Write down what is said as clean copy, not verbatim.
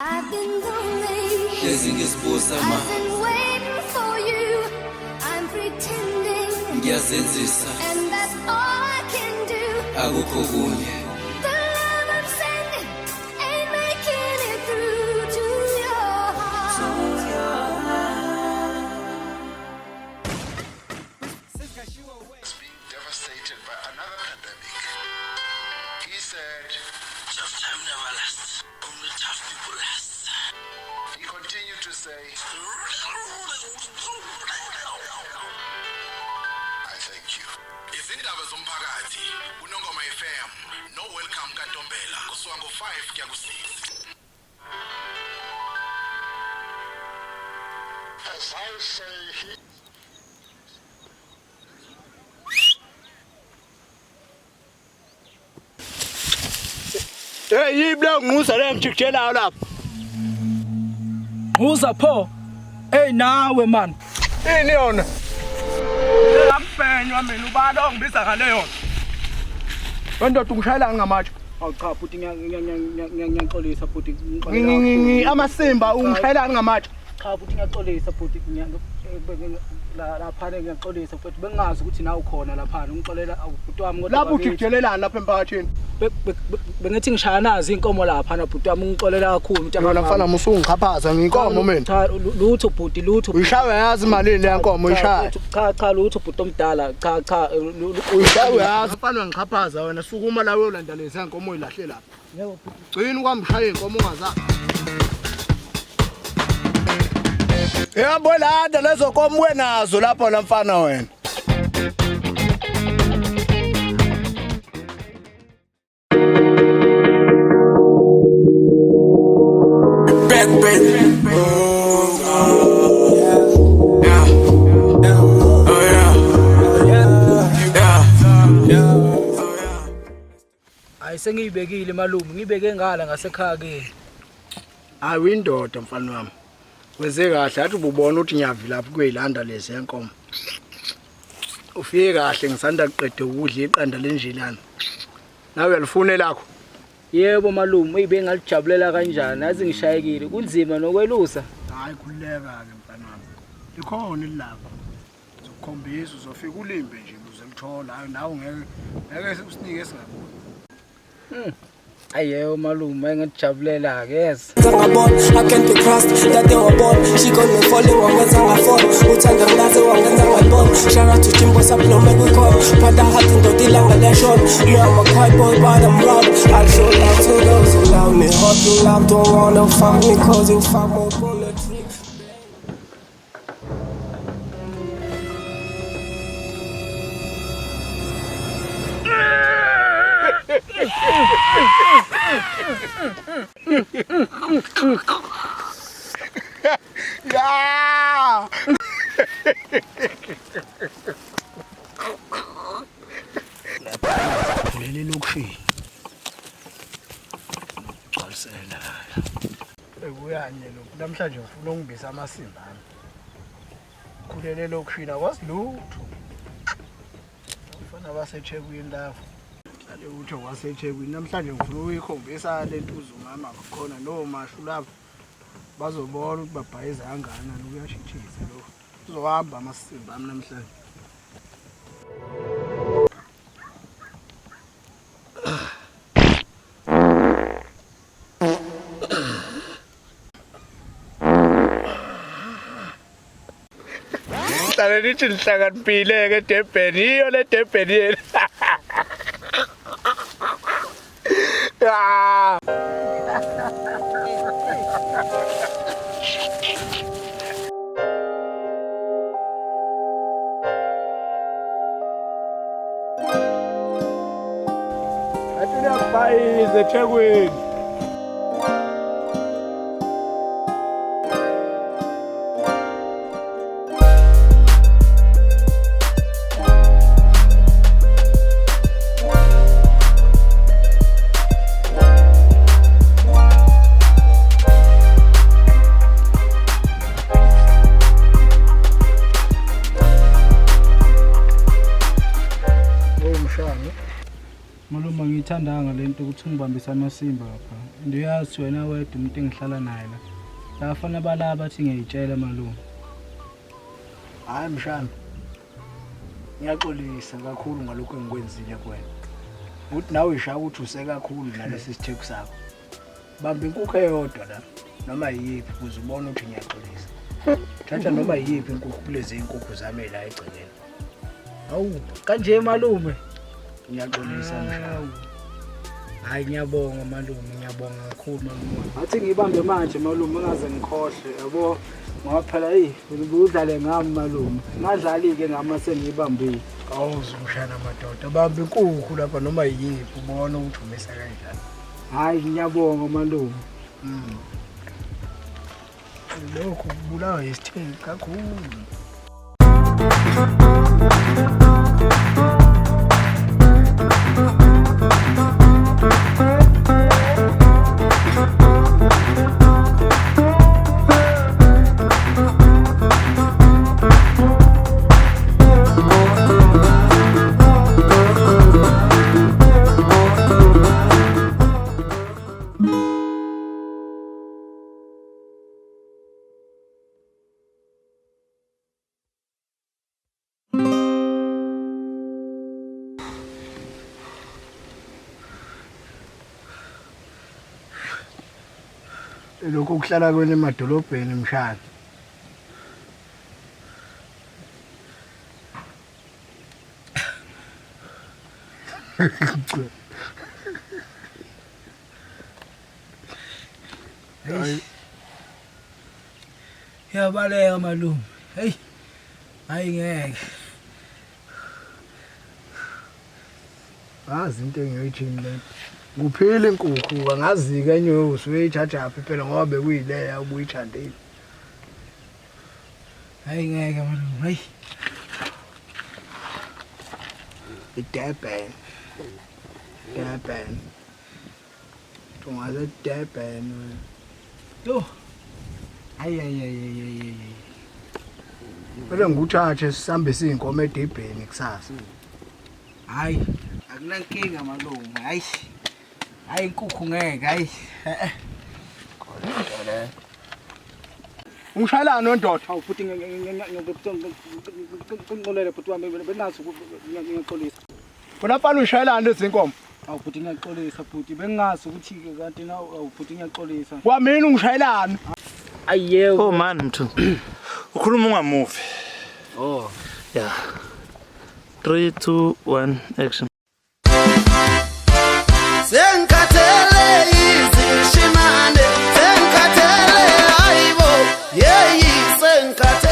I've been lonely. I've been waiting for you. I'm pretending. And that's all I can do. The love I'm sending ain't making it through to your heart. Has been devastated by another pandemic. He said, tough time never lasts. Only tough people last. He continued to say, I thank you. Izindaba zomphakathi uNongoma FM no welcome kaNtombela kuswa ngo5 kuya ku6. As I say, he yibla nguza le ngijikela lapha. Uza pho. Hey nawe man. Ini yona? Laphenywa mina ubalo ngibiza ngale yona. Wendoda ungishayela ngamatshe. Awu cha futhi ngiyaxolisa futhi ngixolela. Amasimba ungishayela ngamatshe. Cha futhi ngiyaxolisa futhi lapha ngiyaxolisa futhi bengazi ukuthi nawe ukhona lapha ngixolela ubhuti wami kodwa lapho ujikelelana lapha emphakathini. Bengithi ngishaya nazi inkomo lapha na bhuti wami ngixolela kakhulu ukuthi Yona mfana musungixhaphaza ngiyinkomo mina. Cha lutho bhuti lutho. Uyishawe yazi imali le yankomo uyishaya. Cha lutho bhuti omdala cha uyishawe yazi mfana ngixhaphaza wena sukuma la uyolanda lezi yankomo uyilahle lapha. Yebo bhuti. Gcina kwamshaya inkomo ungazazi. Yabo landa lezo nkomo wenazo lapho la mfana wena. Ayisengiyibekile malume ngibeke ngala ngasekhaya ke. Hayi windoda mfana wami. Wenze kahle athi ububona ukuthi ngiyavilapha kuyilanda lezi yenkomo. Ufike kahle ngisanda kuqeda ukudla iqanda lenjilana. Nawe uyalifune lakho? Yebo malume uyibe ngalijabulela kanjani azi ngishayekile kunzima nokwelusa. Hayi khuleka ke mfana wami. Likhona ilapha. Uzokukhombisa uzofika ulimbe nje uze ngithola hayi nawe ngeke usinike singaboni. Ayeyo malume ngajabulela ke yes. I can't be crossed that they were born. She got me falling one when I fall. Utanda ngaze wangenza ngayibona. Shout out to Jimbo Saplo make we call. Pada hati ndo dilanga leshon. Me I'm a quiet boy but I'm loud. I'll show love to those who love me. Hot you love don't wanna fuck me cause you fuck my bullet free. Yeah. Leli lokushi. Gcwalisela. Ekuyanye lokho. Namhlanje ngifuna ungibisa amasimbana. Khulele lokushina kwasilutho. Ufana baseThekwini lapho. Hlale utho kwaseThekwini. Namhlanje ngifuna ukuyikhombisa lentuzo mama khona no mashu lapho. Bazobona ukuthi babhayiza kangana lokuyashithisa lo. Uzohamba amasimba ami namhlanje. Hlale lithi lihlakaniphile ke Durban iyo le Durban yena. Ah. Bye, the Chegwin. Malume ngiyithandanga lento ukuthi ngibambisa amasimba lapha. Ndiyazi wena wedwa umuntu engihlala naye la. Bafana balaba bathi ngiyitshela malume. Hayi mshana. Ngiyaxolisa kakhulu ngalokho engikwenzile kuwena. Uthi nawe ishaya ukuthi usekakhulu nalesi sitheko sakho. Bamba inkukhu eyodwa la noma yiphi ukuze ubone ukuthi ngiyaxolisa. Thatha noma yiphi inkukhu kulezi inkukhu zami la egcineni. Hawu, kanje malume. Ngiyaxolisa mshana. Hayi ngiyabonga malume, ngiyabonga kakhulu malume. Athi ngibambe manje malume ngaze ngikhohle yabo. Ngoba phela udlale ngami malume. Ngadlali ke ngama sengibambile. Awuzumshana madoda. Bamba inkukhu lapha noma yiphi ubone ukuthi umisa kanjani. Hayi ngiyabonga malume. Lokho kubulawa isitheko kakhulu. Lokho kuhlala kwena emadolobheni mshana. Yabaleka malume. Hey. Hayi ngeke. Azi into engiyithini le. Kuphila inkukhu angazika enyosi uyayithatha phela ngoba bekuyileya ubuyithandile. Hayi ngeke malume. Hayi. Idurban. Tungaze Durban. Yo. Hayi. Phela nguthathe sihambe siyinkomo eDurban kusasa. Hayi, akunankinga malume. Hayi. Hayi inkukhu ngeke, hayi. Ungishayelana nondoda. Hawu futhi ngingolele futhi wami benazi ngiyaxolisa. Bona mfana ungishayelana lezi inkomo. Hawu futhi ngiyaxolisa futhi bengazi ukuthi kanti na hawu futhi ngiyaxolisa. Kwamina ungishayelana. Ayew. Oh man mthu. Ukhuluma ungamuvi. Oh. Yeah. 3 2 1 action. Sengikhathele izishimane, sengikhathele hayibo, yeyi sengikhathele